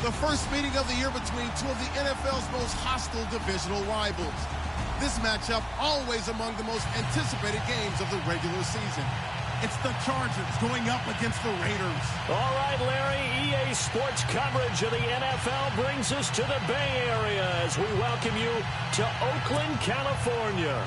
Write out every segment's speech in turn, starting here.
The first meeting of the year between two of the NFL's most hostile divisional rivals. This matchup always among the most anticipated games of the regular season. It's the Chargers going up against the Raiders. All right, Larry, EA Sports coverage of the NFL brings us to the Bay Area as we welcome you to Oakland, California.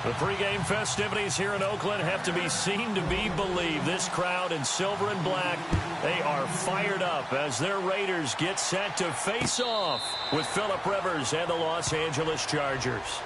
The pregame festivities here in Oakland have to be seen to be believed. This crowd in silver and black, they are fired up as their Raiders get set to face off with Phillip Rivers and the Los Angeles Chargers.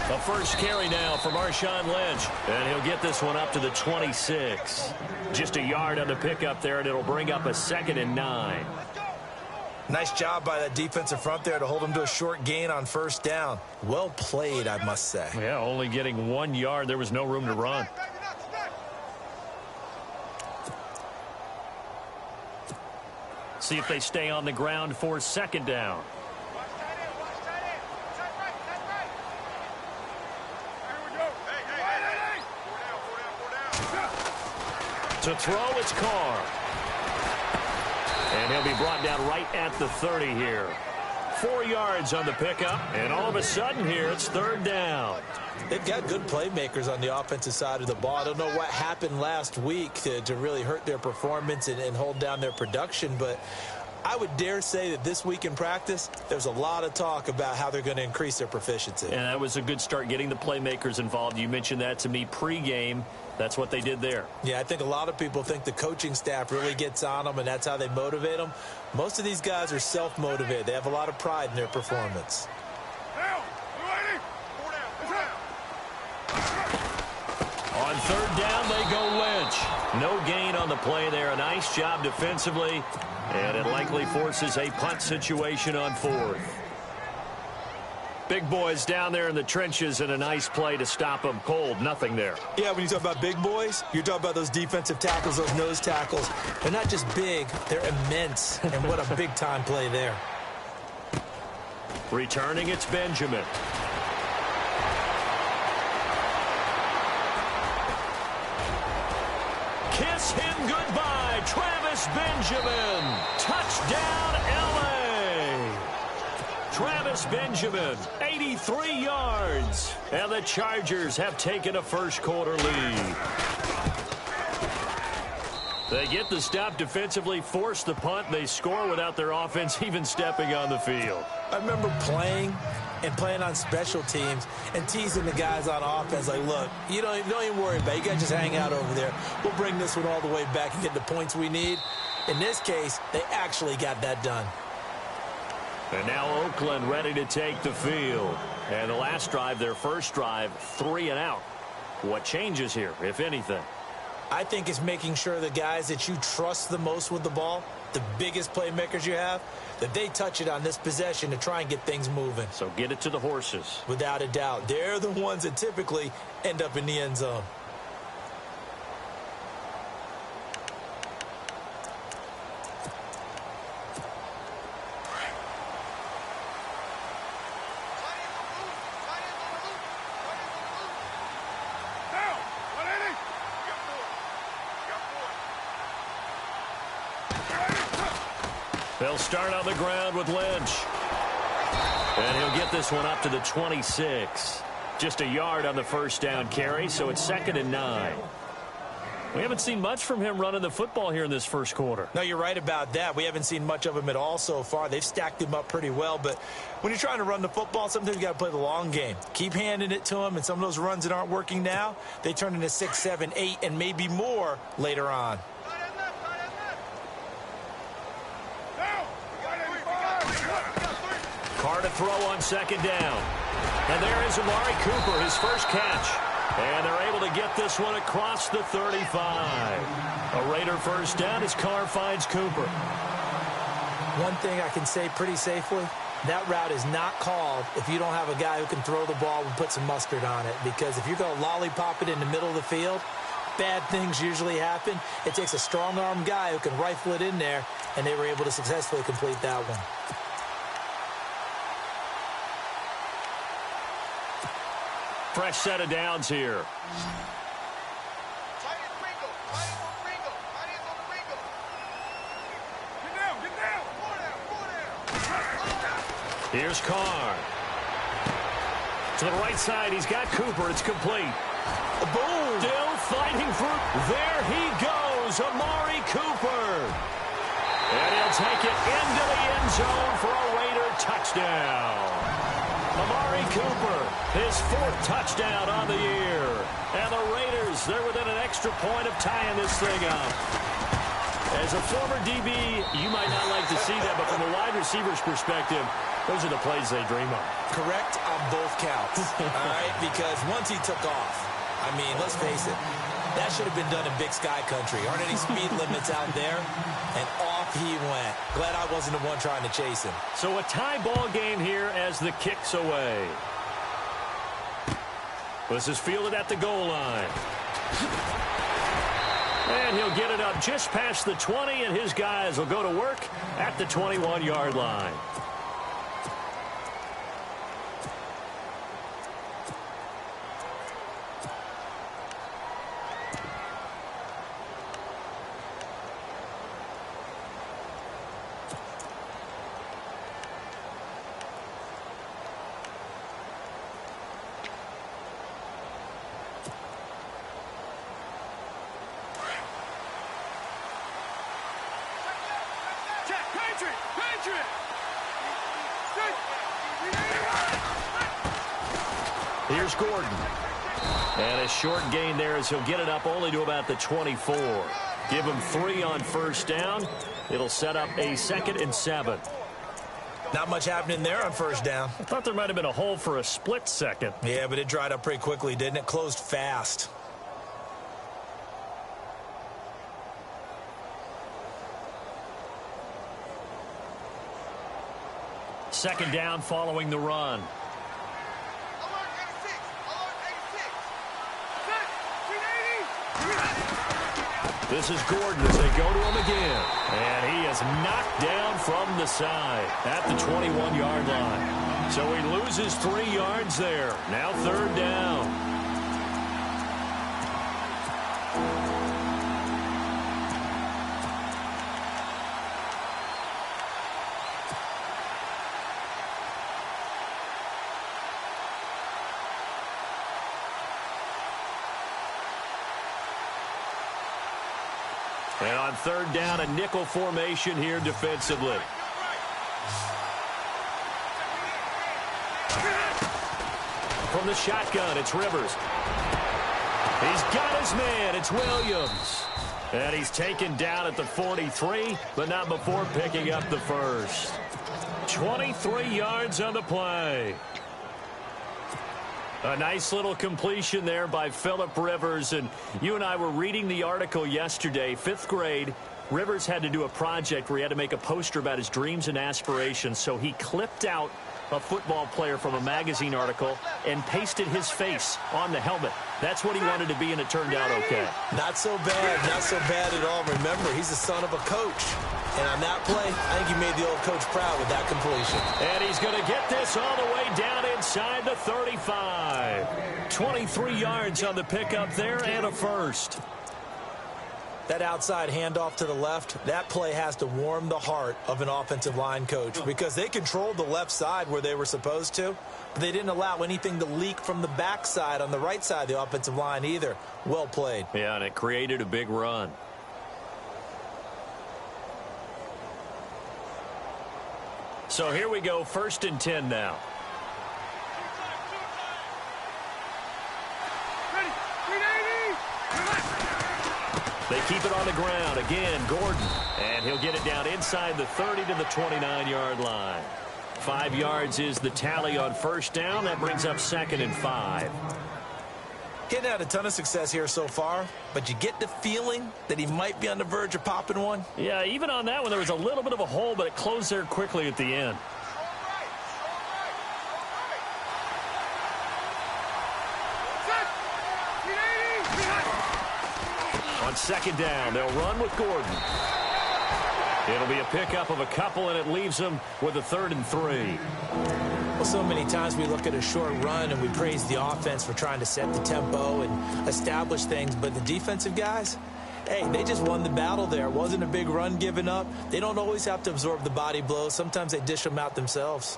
The first carry now for Marshawn Lynch, and he'll get this one up to the 26. Just a yard on the pickup there, and it'll bring up a 2nd and 9. Nice job by that defensive front there to hold him to a short gain on first down. Well played, I must say. Yeah, only getting 1 yard. There was no room to run. See if they stay on the ground for 2nd down. To throw, it's Carr. And he'll be brought down right at the 30 here. 4 yards on the pickup, and all of a sudden here, it's 3rd down. They've got good playmakers on the offensive side of the ball. I don't know what happened last week to really hurt their performance and hold down their production, but I would dare say that this week in practice, there's a lot of talk about how they're going to increase their proficiency. And that was a good start, getting the playmakers involved. You mentioned that to me pregame. That's what they did there. Yeah, I think a lot of people think the coaching staff really gets on them, and that's how they motivate them. Most of these guys are self-motivated. They have a lot of pride in their performance. On 3rd down, they go Lynch. No gain on the play there. A nice job defensively, and it likely forces a punt situation on 4th. Big boys down there in the trenches, and a nice play to stop them cold. Nothing there. Yeah, when you talk about big boys, you're talking about those defensive tackles, those nose tackles. They're not just big, they're immense. And what a big-time play there. Returning, it's Benjamin. Kiss him goodbye, Travis Benjamin. Touchdown, L.A. Travis Benjamin, 83 yards. And the Chargers have taken a first-quarter lead. They get the stop defensively, force the punt. They score without their offense even stepping on the field. I remember playing on special teams and teasing the guys on offense like, look, you don't even worry about it. You guys just hang out over there. We'll bring this one all the way back and get the points we need. In this case, they actually got that done. And now Oakland ready to take the field. And the last drive, their first drive, 3 and out. What changes here, if anything? I think it's making sure the guys that you trust the most with the ball, the biggest playmakers you have, that they touch it on this possession to try and get things moving. So get it to the horses. Without a doubt. They're the ones that typically end up in the end zone. They'll start on the ground with Lynch. And he'll get this one up to the 26. Just a yard on the first down carry, so it's 2nd and 9. We haven't seen much from him running the football here in this first quarter. No, you're right about that. We haven't seen much of him at all so far. They've stacked him up pretty well, but when you're trying to run the football, sometimes you got to play the long game. Keep handing it to him, and some of those runs that aren't working now, they turn into 6, 7, 8, and maybe more later on. Carr to throw on 2nd down. And there is Amari Cooper, his first catch. And they're able to get this one across the 35. A Raider first down as Carr finds Cooper. One thing I can say pretty safely, that route is not called if you don't have a guy who can throw the ball and put some mustard on it. Because if you're going to lollipop it in the middle of the field, bad things usually happen. It takes a strong-arm guy who can rifle it in there, and they were able to successfully complete that one. Fresh set of downs here. Here's Carr. To the right side, he's got Cooper. It's complete. Boom! Still fighting for... There he goes, Amari Cooper. And he'll take it into the end zone for a Raider touchdown. Amari Cooper, his 4th touchdown on the year. And the Raiders, they're within an extra point of tying this thing up. As a former DB, you might not like to see that, but from a wide receiver's perspective, those are the plays they dream of. Correct on both counts, all right? Because once he took off, I mean, let's face it, that should have been done in Big Sky country. Aren't any speed limits out there? And off he went. Glad I wasn't the one trying to chase him. So a tie ball game here as the kick's away. This is fielded at the goal line. And he'll get it up just past the 20, and his guys will go to work at the 21-yard line. Here's Gordon. And a short gain there as he'll get it up only to about the 24. Give him 3 on first down. It'll set up a 2nd and 7. Not much happening there on first down. I thought there might have been a hole for a split second. Yeah, but it dried up pretty quickly, didn't it? Closed fast. Second down following the run. This is Gordon as they go to him again. And he is knocked down from the side at the 21-yard line. So he loses 3 yards there. Now 3rd down. And on 3rd down, a nickel formation here defensively. From the shotgun, it's Rivers. He's got his man. It's Williams. And he's taken down at the 43, but not before picking up the first. 23 yards on the play. A nice little completion there by Phillip Rivers. And you and I were reading the article yesterday, 5th grade. Rivers had to do a project where he had to make a poster about his dreams and aspirations. So he clipped out a football player from a magazine article and pasted his face on the helmet. That's what he wanted to be, and it turned out okay. Not so bad at all. Remember, he's the son of a coach. And on that play, I think he made the old coach proud with that completion. And he's going to get this all the way down inside the 35. 23 yards on the pickup there and a first. That outside handoff to the left, that play has to warm the heart of an offensive line coach because they controlled the left side where they were supposed to, but they didn't allow anything to leak from the backside on the right side of the offensive line either. Well played. Yeah, and it created a big run. So here we go, 1st and 10 now. They keep it on the ground. Again, Gordon. And he'll get it down inside the 30 to the 29-yard line. 5 yards is the tally on first down. That brings up 2nd and 5. Getting had a ton of success here so far, but you get the feeling that he might be on the verge of popping one. Yeah, even on that one, there was a little bit of a hole, but it closed there quickly at the end. On second down, they'll run with Gordon. It'll be a pickup of a couple, and it leaves them with a 3rd and 3. Well, so many times we look at a short run and we praise the offense for trying to set the tempo and establish things, but the defensive guys, hey, they just won the battle there. It wasn't a big run given up. They don't always have to absorb the body blows. Sometimes they dish them out themselves.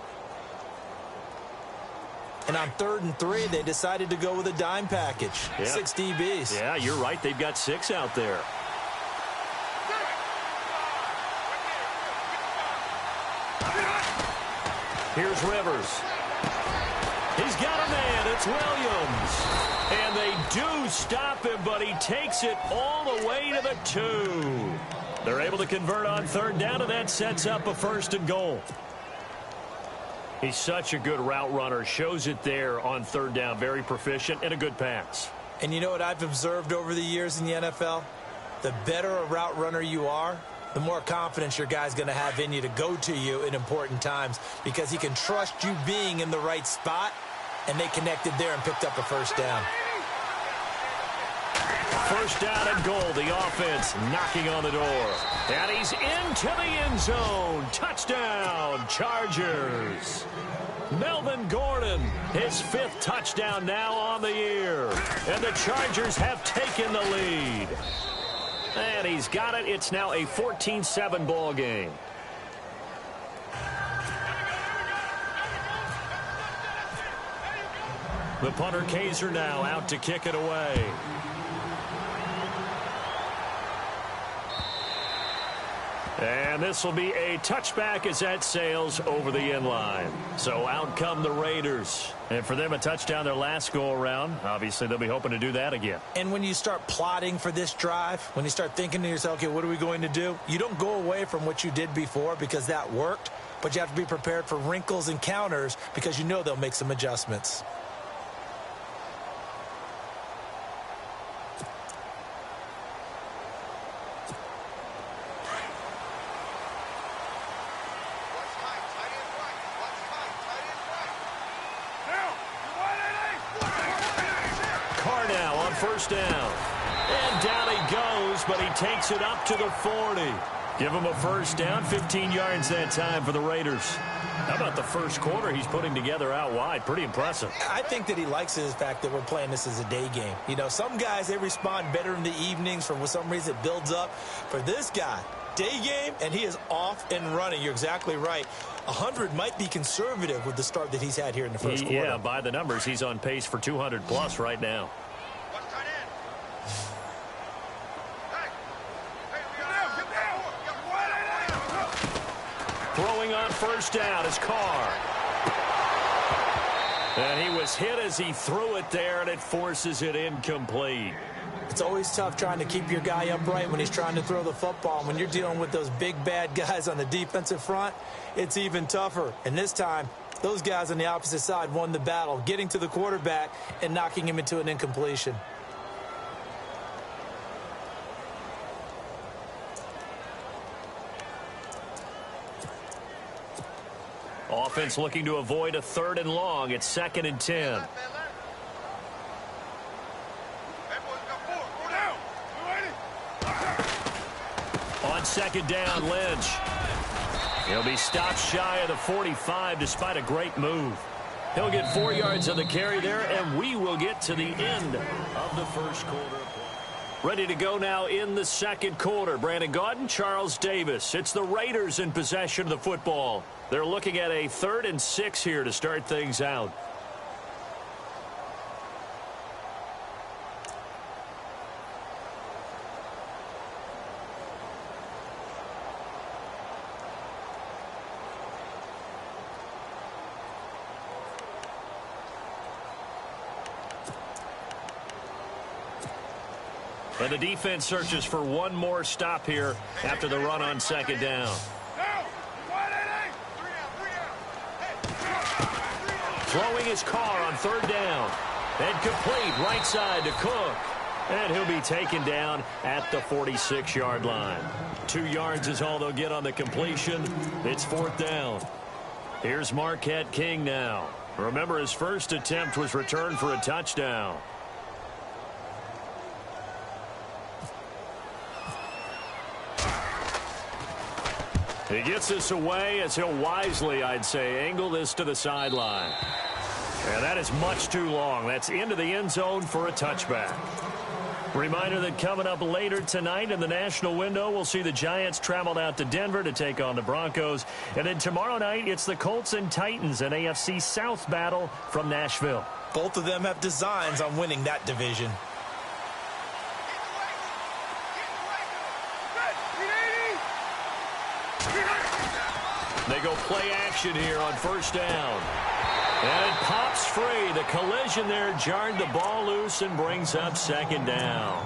And on 3rd and 3, they decided to go with a dime package. Yeah. 6 DBs. Yeah, you're right. They've got 6 out there. Here's Rivers. He's got a man. It's Williams. And they do stop him, but he takes it all the way to the 2. They're able to convert on 3rd down, and that sets up a 1st and goal. He's such a good route runner. Shows it there on 3rd down. Very proficient and a good pass. And you know what I've observed over the years in the NFL? The better a route runner you are, the more confidence your guy's going to have in you to go to you in important times because he can trust you being in the right spot, and they connected there and picked up a 1st down. 1st down and goal. The offense knocking on the door. And he's into the end zone. Touchdown, Chargers. Melvin Gordon, his 5th touchdown now on the year. And the Chargers have taken the lead. And he's got it. It's now a 14-7 ball game. The punter Kaiser now out to kick it away. And this will be a touchback as that sails over the end line. So out come the Raiders. And for them, a touchdown their last go-around. Obviously, they'll be hoping to do that again. And when you start plotting for this drive, when you start thinking to yourself, okay, what are we going to do? You don't go away from what you did before because that worked, but you have to be prepared for wrinkles and counters because you know they'll make some adjustments. First down. And down he goes, but he takes it up to the 40. Give him a 1st down, 15 yards that time for the Raiders. How about the first quarter he's putting together out wide? Pretty impressive. I think that he likes the fact that we're playing this as a day game. You know, some guys, they respond better in the evenings. For some reason, it builds up. For this guy, day game, and he is off and running. You're exactly right. 100 might be conservative with the start that he's had here in the first quarter. Yeah, by the numbers, he's on pace for 200-plus right now. Throwing on 1st down is Carr. And he was hit as he threw it there, and it forces it incomplete. It's always tough trying to keep your guy upright when he's trying to throw the football. When you're dealing with those big, bad guys on the defensive front, it's even tougher. And this time, those guys on the opposite side won the battle, getting to the quarterback and knocking him into an incompletion. Offense looking to avoid a 3rd and long. It's 2nd and 10. On 2nd down, Lynch. He'll be stopped shy of the 45 despite a great move. He'll get 4 yards on the carry there, and we will get to the end of the first quarter. Ready to go now in the 2nd quarter. Brandon Gaudin, Charles Davis. It's the Raiders in possession of the football. They're looking at a 3rd and 6 here to start things out. And the defense searches for one more stop here after the run on 2nd down. Throwing his Carr on 3rd down. And complete right side to Cook. And he'll be taken down at the 46-yard line. 2 yards is all they'll get on the completion. It's 4th down. Here's Marquette King now. Remember, his first attempt was returned for a touchdown. He gets this away as he'll wisely, I'd say, angle this to the sideline. And that is much too long. That's into the end zone for a touchback. Reminder that coming up later tonight in the national window, we'll see the Giants travel out to Denver to take on the Broncos. And then tomorrow night, it's the Colts and Titans, an AFC South battle from Nashville. Both of them have designs on winning that division. They go play action here on 1st down. And it pops free. The collision there jarred the ball loose and brings up 2nd down.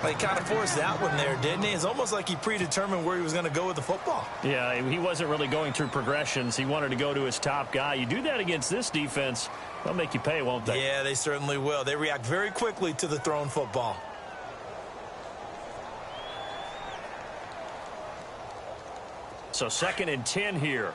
Well, he kind of forced that one there, didn't he? It's almost like he predetermined where he was going to go with the football. Yeah, he wasn't really going through progressions. He wanted to go to his top guy. You do that against this defense, they'll make you pay, won't they? Yeah, they certainly will. They react very quickly to the thrown football. So 2nd and 10 here.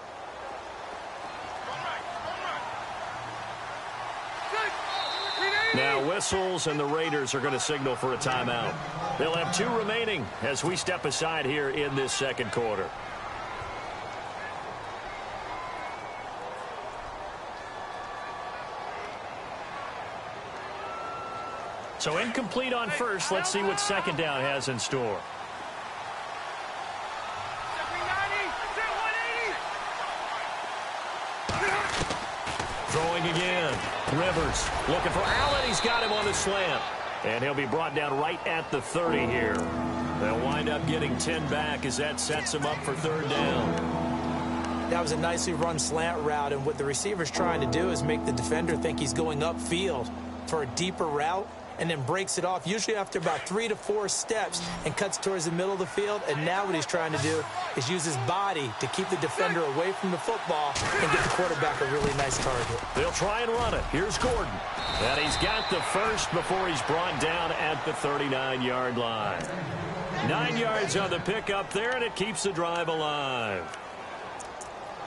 Now whistles, and the Raiders are going to signal for a timeout. They'll have 2 remaining as we step aside here in this 2nd quarter. So incomplete on first. Let's see what 2nd down has in store. Throwing again. Rivers looking for Allen. He's got him on the slant. And he'll be brought down right at the 30 here. They'll wind up getting 10 back as that sets him up for 3rd down. That was a nicely run slant route, and what the receiver's trying to do is make the defender think he's going upfield for a deeper route, and then breaks it off, usually after about 3 to 4 steps, and cuts towards the middle of the field. And now what he's trying to do is use his body to keep the defender away from the football and get the quarterback a really nice target. They'll try and run it. Here's Gordon. And he's got the first before he's brought down at the 39-yard line. 9 yards on the pickup there, and it keeps the drive alive.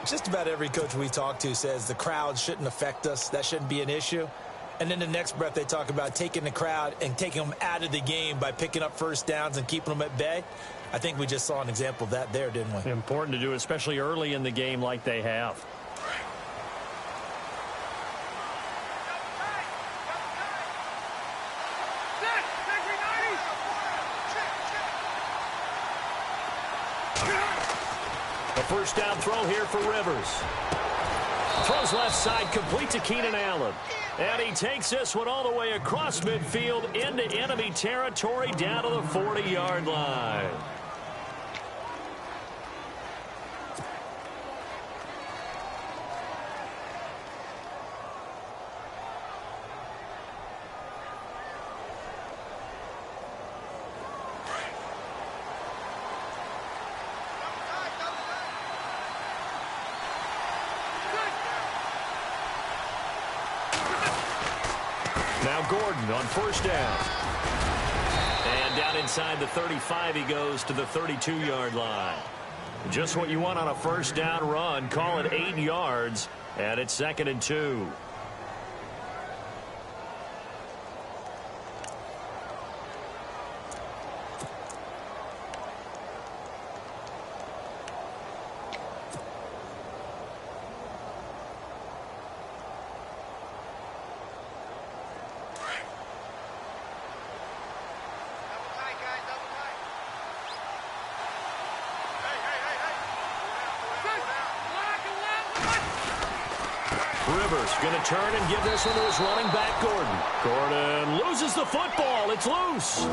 Just about every coach we talk to says the crowd shouldn't affect us. That shouldn't be an issue. And then the next breath they talk about taking the crowd and taking them out of the game by picking up 1st downs and keeping them at bay. I think we just saw an example of that there, didn't we? Important to do, especially early in the game like they have. A 1st down throw here for Rivers. Throws left side, complete to Keenan Allen. And he takes this one all the way across midfield into enemy territory down to the 40-yard line. Now Gordon on 1st down. And down inside the 35 he goes to the 32-yard line. Just what you want on a 1st down run. Call it 8 yards. And it's 2nd and 2. Rivers going to turn and give this one to his running back, Gordon. Gordon loses the football. It's loose.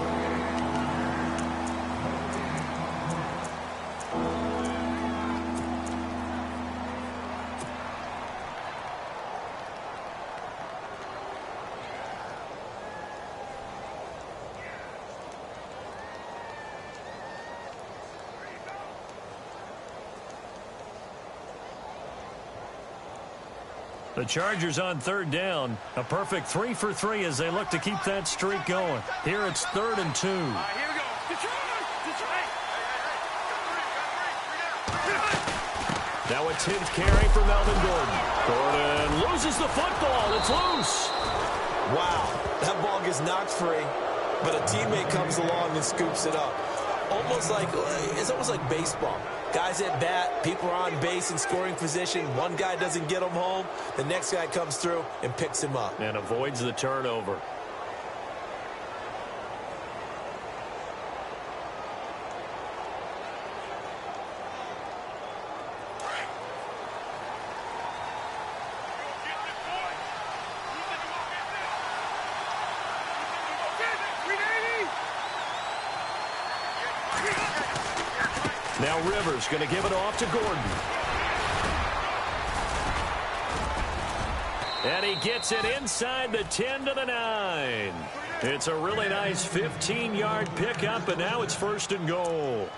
The Chargers on third down. A perfect 3 for 3 as they look to keep that streak going. Here it's 3rd and 2. Here we go. Detroit! Now a 10th carry for Melvin Gordon. Gordon loses the football. It's loose. Wow, that ball gets knocked free, but a teammate comes along and scoops it up. It's almost like baseball. Guys at bat, people are on base in scoring position. One guy doesn't get him home. The next guy comes through and picks him up. And avoids the turnover. Now Rivers going to give it off to Gordon. And he gets it inside the 10 to the 9. It's a really nice 15-yard pickup, and now it's 1st and goal.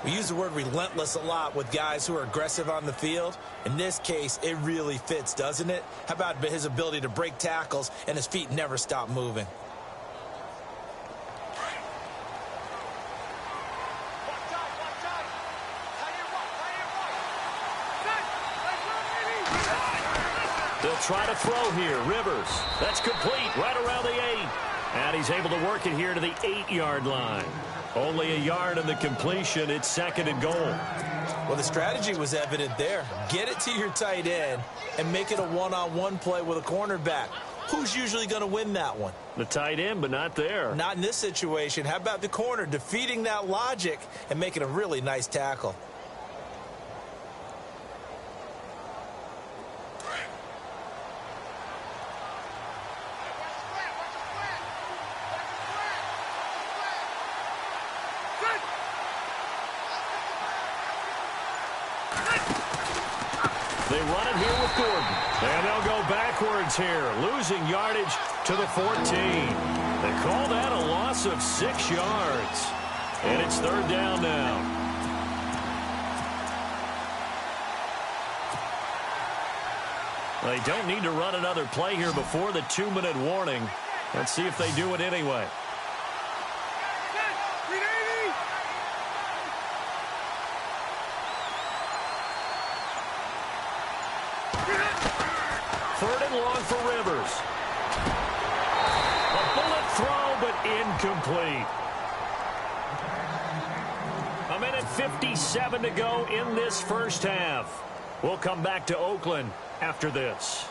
We use the word relentless a lot with guys who are aggressive on the field. In this case, it really fits, doesn't it? How about his ability to break tackles and his feet never stop moving? They'll try to throw here. Rivers. That's complete right around the 8. And he's able to work it here to the 8-yard line. Only a yard in the completion. It's 2nd and goal. Well, the strategy was evident there. Get it to your tight end and make it a one-on-one play with a cornerback. Who's usually going to win that one? The tight end, but not there. Not in this situation. How about the corner defeating that logic and making a really nice tackle? They run it here with Gordon. And they'll go backwards here, losing yardage to the 14. They call that a loss of 6 yards. And it's 3rd down now. They don't need to run another play here before the 2-minute warning. Let's see if they do it anyway. Third and long for Rivers. A bullet throw, but incomplete. 1:57 to go in this first half. We'll come back to Oakland after this.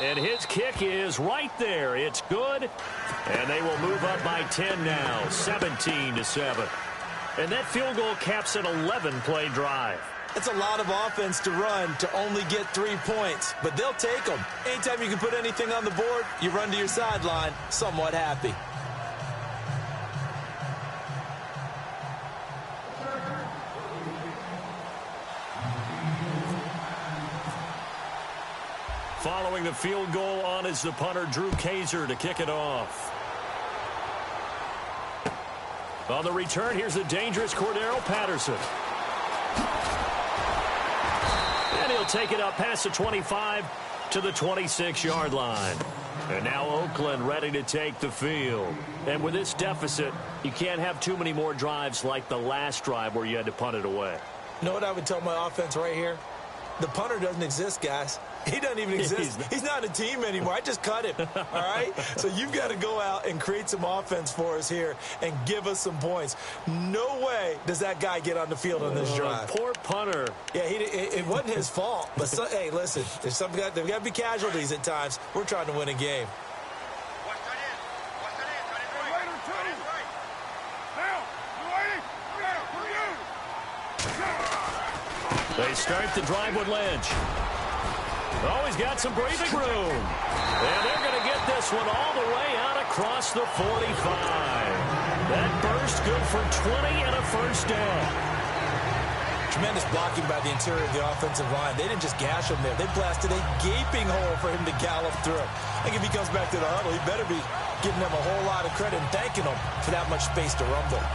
And his kick is right there. It's good. And they will move up by 10 now, 17-7. And that field goal caps an 11-play drive. It's a lot of offense to run to only get 3 points, but they'll take them. Anytime you can put anything on the board, you run to your sideline somewhat happy. Following the field goal on is the punter, Drew Kaiser, to kick it off. On the return, here's the dangerous Cordero Patterson. And he'll take it up past the 25 to the 26-yard line. And now Oakland ready to take the field. And with this deficit, you can't have too many more drives like the last drive where you had to punt it away. You know what I would tell my offense right here? The punter doesn't exist, guys. He doesn't even exist. He's not a team anymore. I just cut him, all right? So you've got to go out and create some offense for us here and give us some points. No way does that guy get on the field on this drive. Poor punter. Yeah, it wasn't his fault. But, hey, listen, there's got to be casualties at times. We're trying to win a game. They start the drive with Lynch. Oh, he's got some breathing room. And they're going to get this one all the way out across the 45. That burst good for 20 and a first down. Tremendous blocking by the interior of the offensive line. They didn't just gash him there. They blasted a gaping hole for him to gallop through. I think if he comes back to the huddle, he better be giving them a whole lot of credit and thanking them for that much space to rumble.